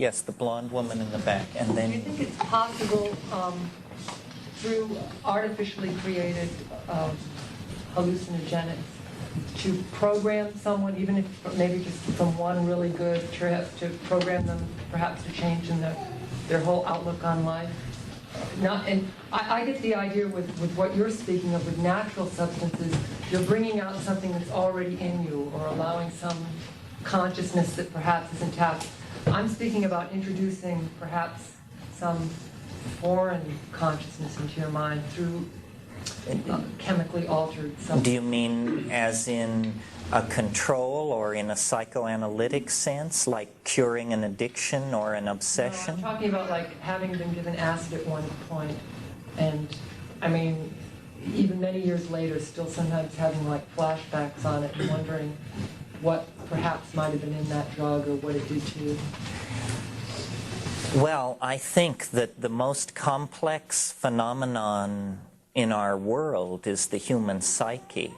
Yes, the blonde woman in the back. And then... Do you think it's possible through artificially created hallucinogenics to program someone, even if maybe just from one really good trip, to program them perhaps to change in their whole outlook on life? And I get the idea with what you're speaking of with natural substances, you're bringing out something that's already in you or allowing some consciousness that perhaps isn't tapped. I'm speaking about introducing perhaps some foreign consciousness into your mind through chemically altered substance. Do you mean as in a control or in a psychoanalytic sense, like curing an addiction or an obsession? No, I'm talking about like having been given acid at one point, and I mean, even many years later, still sometimes having like flashbacks on it and wondering what perhaps might have been in that drug or what it did to you. Well, I think that the most complex phenomenon in our world is the human psyche.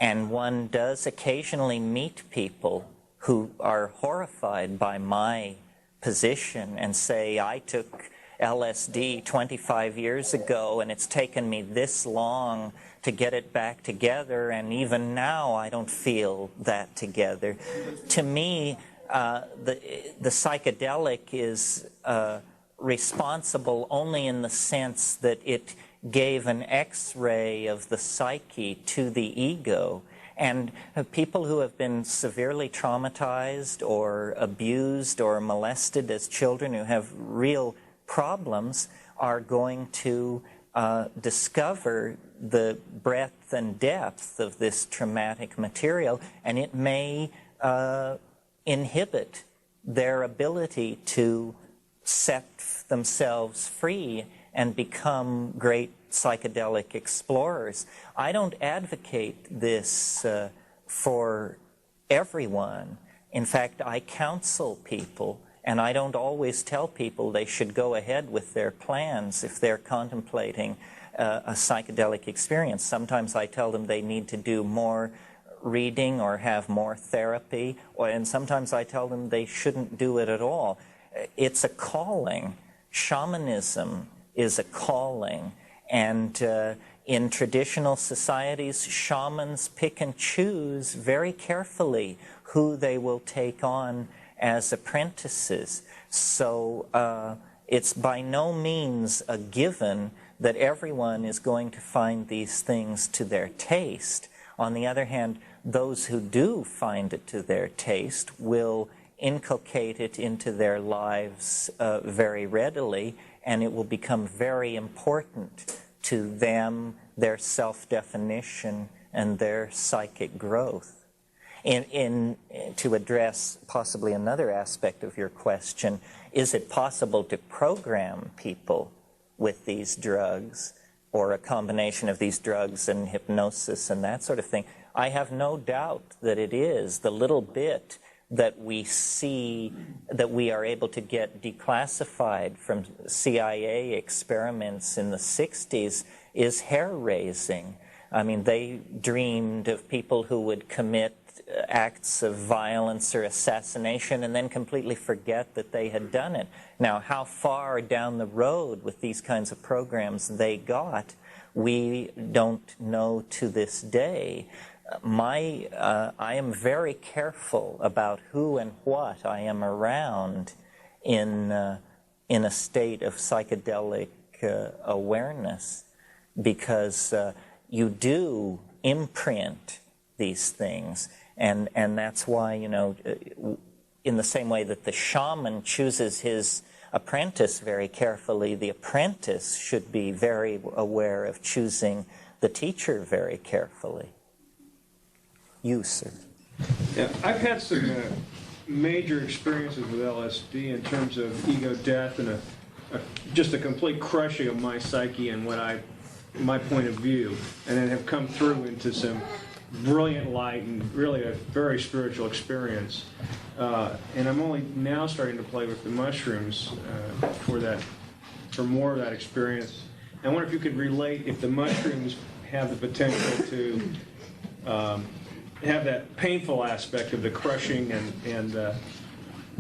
And one does occasionally meet people who are horrified by my position and say, I took LSD 25 years ago and it's taken me this long to get it back together, and even now I don't feel that together. To me, the psychedelic is responsible only in the sense that it gave an X-ray of the psyche to the ego. And people who have been severely traumatized or abused or molested as children, who have real problems, are going to discover the breadth and depth of this traumatic material, and it may inhibit their ability to set themselves free and become great psychedelic explorers. I don't advocate this for everyone. In fact, I counsel people, and I don't always tell people they should go ahead with their plans if they're contemplating a psychedelic experience. Sometimes I tell them they need to do more reading or have more therapy, and sometimes I tell them they shouldn't do it at all. It's a calling. Shamanism is a calling, and in traditional societies, shamans pick and choose very carefully who they will take on as apprentices. So it's by no means a given that everyone is going to find these things to their taste. On the other hand, those who do find it to their taste will inculcate it into their lives very readily, and it will become very important to them, their self-definition, and their psychic growth. To address possibly another aspect of your question, is it possible to program people with these drugs, or a combination of these drugs and hypnosis and that sort of thing? I have no doubt that it is. The little bit that we see, that we are able to get declassified from CIA experiments in the 60s, is hair-raising. I mean, they dreamed of people who would commit acts of violence or assassination and then completely forget that they had done it. Now, how far down the road with these kinds of programs they got, we don't know to this day. I am very careful about who and what I am around in a state of psychedelic awareness, because you do imprint these things, and that's why, you know, in the same way that the shaman chooses his apprentice very carefully, the apprentice should be very aware of choosing the teacher very carefully. You, sir. Yeah, I've had some major experiences with LSD in terms of ego death and just a complete crushing of my psyche and my point of view, and then have come through into some brilliant light and really a very spiritual experience. And I'm only now starting to play with the mushrooms for more of that experience. I wonder if you could relate if the mushrooms have the potential to have that painful aspect of the crushing and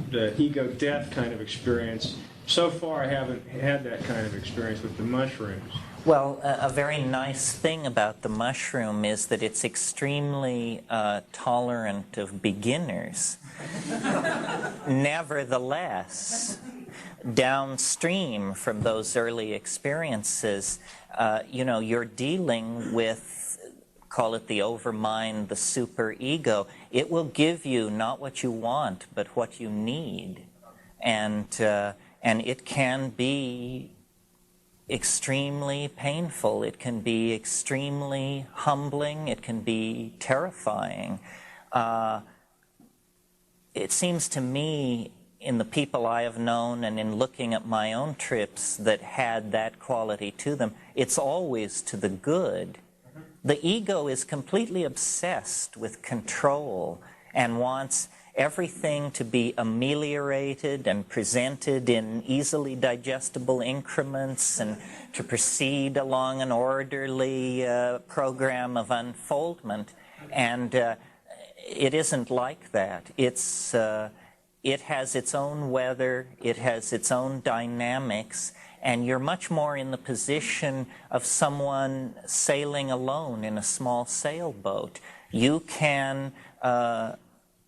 the ego death kind of experience. So far, I haven't had that kind of experience with the mushrooms. Well, a very nice thing about the mushroom is that it's extremely tolerant of beginners. Nevertheless, downstream from those early experiences, you know, you're dealing with, call it the overmind, the superego. It will give you not what you want, but what you need. And it can be extremely painful. It can be extremely humbling. It can be terrifying. It seems to me, in the people I have known and in looking at my own trips that had that quality to them, it's always to the good. The ego is completely obsessed with control and wants everything to be ameliorated and presented in easily digestible increments and to proceed along an orderly program of unfoldment. And it isn't like that. It has its own weather, it has its own dynamics, and you're much more in the position of someone sailing alone in a small sailboat. You can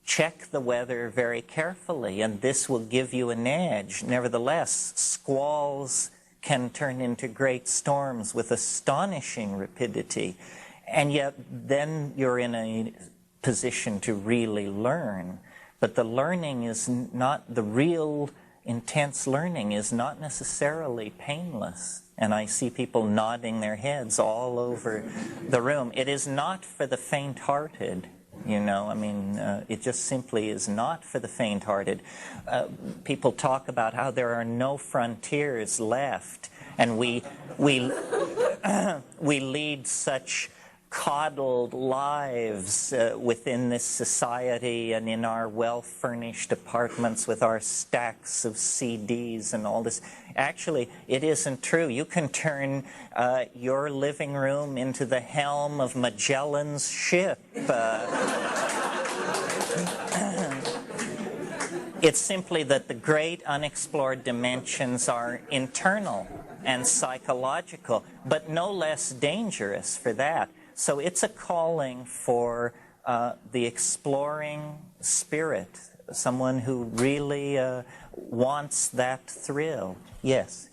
check the weather very carefully, and this will give you an edge. Nevertheless, squalls can turn into great storms with astonishing rapidity, and yet then you're in a position to really learn. But the learning is not, the real intense learning is not necessarily painless. And I see people nodding their heads all over the room. It is not for the faint-hearted. You know, I mean, it just simply is not for the faint-hearted. People talk about how there are no frontiers left, and we lead such coddled lives within this society and in our well-furnished apartments with our stacks of CDs and all this. Actually, it isn't true. You can turn your living room into the helm of Magellan's ship. It's simply that the great unexplored dimensions are internal and psychological, but no less dangerous for that. So it's a calling for the exploring spirit, someone who really wants that thrill. Yes?